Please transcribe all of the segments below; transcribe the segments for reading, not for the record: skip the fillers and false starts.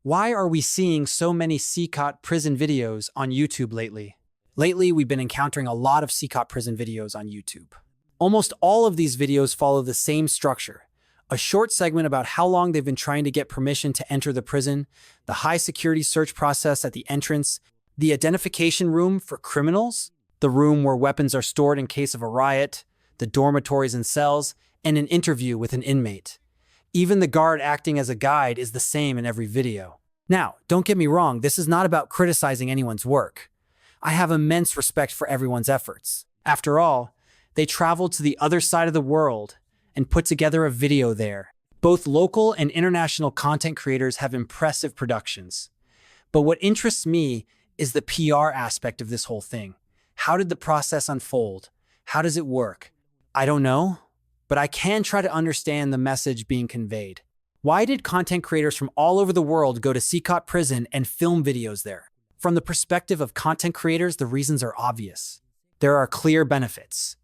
Why are we seeing so many Cecot prison videos on YouTube lately? Lately, we've been encountering a lot of Cecot prison videos on YouTube. Almost all of these videos follow the same structure. A short segment about how long they've been trying to get permission to enter the prison, the high security search process at the entrance, the identification room for criminals, the room where weapons are stored in case of a riot, the dormitories and cells, and an interview with an inmate. Even the guard acting as a guide is the same in every video. Now, don't get me wrong, this is not about criticizing anyone's work. I have immense respect for everyone's efforts. After all, they traveled to the other side of the world and put together a video there. Both local and international content creators have impressive productions. But what interests me is the PR aspect of this whole thing. How did the process unfold? How does it work? I don't know, but I can try to understand the message being conveyed. Why did content creators from all over the world go to Cecot Prison and film videos there? From the perspective of content creators, the reasons are obvious. There are clear benefits.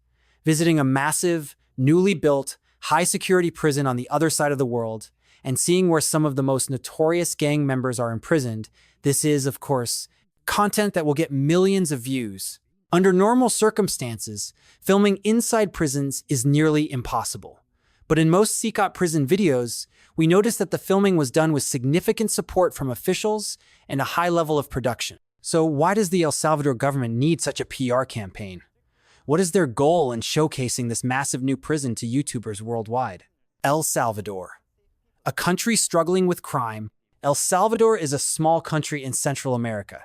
Visiting a massive, newly built, high-security prison on the other side of the world and seeing where some of the most notorious gang members are imprisoned, this is, of course, content that will get millions of views. Under normal circumstances, filming inside prisons is nearly impossible. But in most Cecot prison videos, we notice that the filming was done with significant support from officials and a high level of production. So why does the El Salvador government need such a PR campaign? What is their goal in showcasing this massive new prison to YouTubers worldwide? El Salvador. A country struggling with crime, El Salvador is a small country in Central America.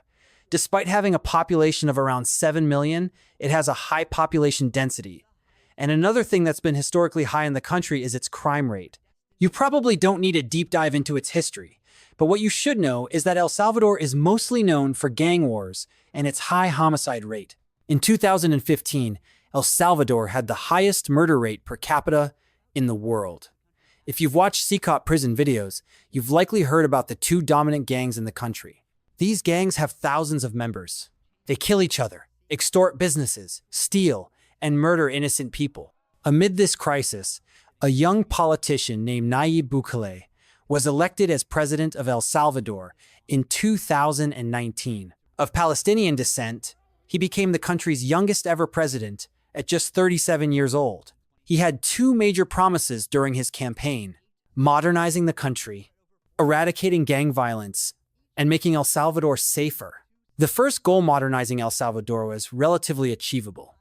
Despite having a population of around 7 million, it has a high population density. And another thing that's been historically high in the country is its crime rate. You probably don't need a deep dive into its history, but what you should know is that El Salvador is mostly known for gang wars and its high homicide rate. In 2015, El Salvador had the highest murder rate per capita in the world. If you've watched Cecot prison videos, you've likely heard about the two dominant gangs in the country. These gangs have thousands of members. They kill each other, extort businesses, steal, and murder innocent people. Amid this crisis, a young politician named Nayib Bukele was elected as president of El Salvador in 2019. Of Palestinian descent, he became the country's youngest ever president at just 37 years old. He had two major promises during his campaign: modernizing the country, eradicating gang violence, and making El Salvador safer. The first goal, modernizing El Salvador, was relatively achievable.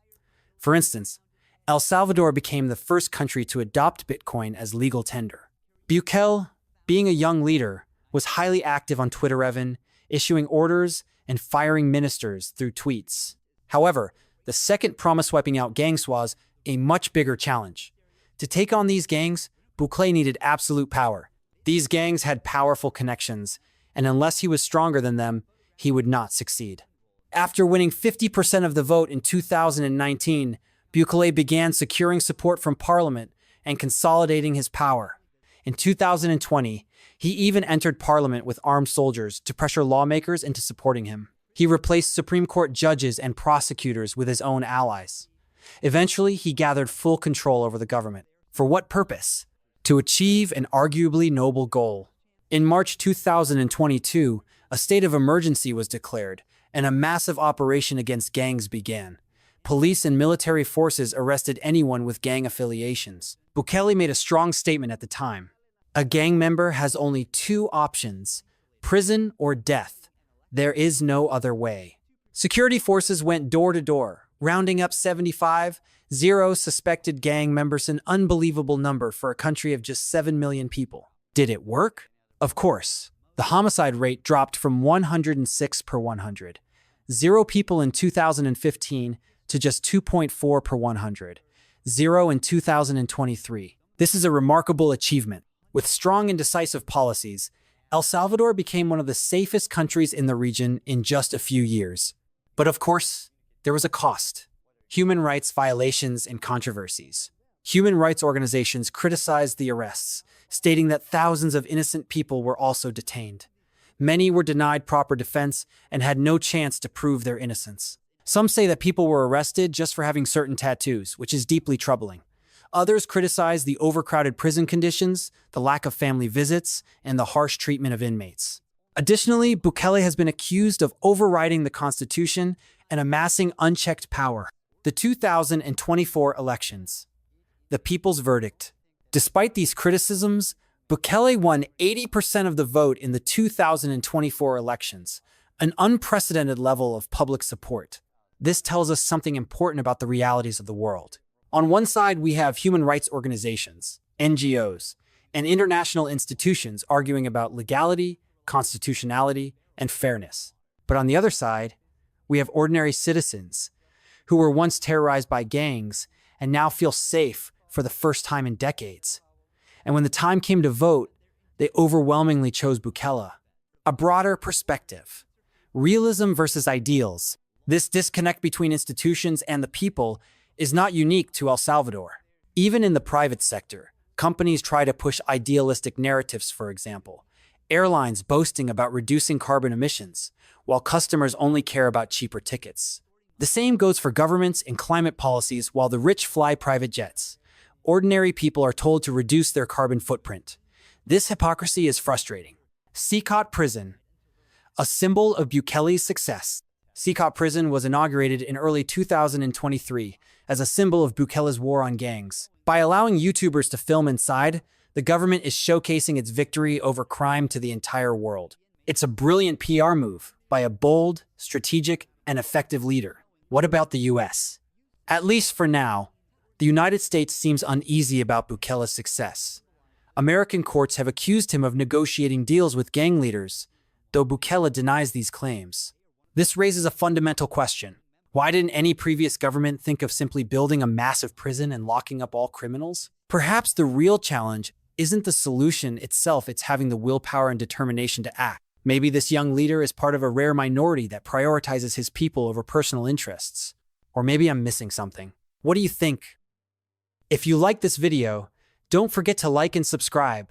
For instance, El Salvador became the first country to adopt Bitcoin as legal tender. Bukele, being a young leader, was highly active on Twitter, issuing orders and firing ministers through tweets. However, the second promise, wiping out gangs, was a much bigger challenge. To take on these gangs, Bukele needed absolute power. These gangs had powerful connections, and unless he was stronger than them, he would not succeed. After winning 50% of the vote in 2019, Bukele began securing support from parliament and consolidating his power. In 2020, he even entered parliament with armed soldiers to pressure lawmakers into supporting him. He replaced Supreme Court judges and prosecutors with his own allies. Eventually, he gathered full control over the government. For what purpose? To achieve an arguably noble goal. In March 2022, a state of emergency was declared, and a massive operation against gangs began. Police and military forces arrested anyone with gang affiliations. Bukele made a strong statement at the time. A gang member has only two options: prison or death. There is no other way. Security forces went door to door, rounding up 75 suspected gang members, an unbelievable number for a country of just 7 million people. Did it work? Of course. The homicide rate dropped from 106 per 100, 0 people in 2015 to just 2.4 per 100, 0 in 2023. This is a remarkable achievement. With strong and decisive policies, El Salvador became one of the safest countries in the region in just a few years. But of course, there was a cost: human rights violations and controversies. Human rights organizations criticized the arrests, stating that thousands of innocent people were also detained. Many were denied proper defense and had no chance to prove their innocence. Some say that people were arrested just for having certain tattoos, which is deeply troubling. Others criticize the overcrowded prison conditions, the lack of family visits, and the harsh treatment of inmates. Additionally, Bukele has been accused of overriding the constitution and amassing unchecked power. The 2024 elections. The people's verdict. Despite these criticisms, Bukele won 80% of the vote in the 2024 elections, an unprecedented level of public support. This tells us something important about the realities of the world. On one side, we have human rights organizations, NGOs, and international institutions arguing about legality, constitutionality, and fairness. But on the other side, we have ordinary citizens who were once terrorized by gangs and now feel safe for the first time in decades. And when the time came to vote, they overwhelmingly chose Bukele. A broader perspective. Realism versus ideals. This disconnect between institutions and the people is not unique to El Salvador. Even in the private sector, companies try to push idealistic narratives, for example. Airlines boasting about reducing carbon emissions, while customers only care about cheaper tickets. The same goes for governments and climate policies. While the rich fly private jets, ordinary people are told to reduce their carbon footprint. This hypocrisy is frustrating. Cecot Prison. A symbol of Bukele's success. Cecot Prison was inaugurated in early 2023 as a symbol of Bukele's war on gangs. By allowing YouTubers to film inside, the government is showcasing its victory over crime to the entire world. It's a brilliant PR move by a bold, strategic, and effective leader. What about the US? At least for now, the United States seems uneasy about Bukele's success. American courts have accused him of negotiating deals with gang leaders, though Bukele denies these claims. This raises a fundamental question. Why didn't any previous government think of simply building a massive prison and locking up all criminals? Perhaps the real challenge isn't the solution itself, it's having the willpower and determination to act. Maybe this young leader is part of a rare minority that prioritizes his people over personal interests. Or maybe I'm missing something. What do you think? If you like this video, don't forget to like and subscribe.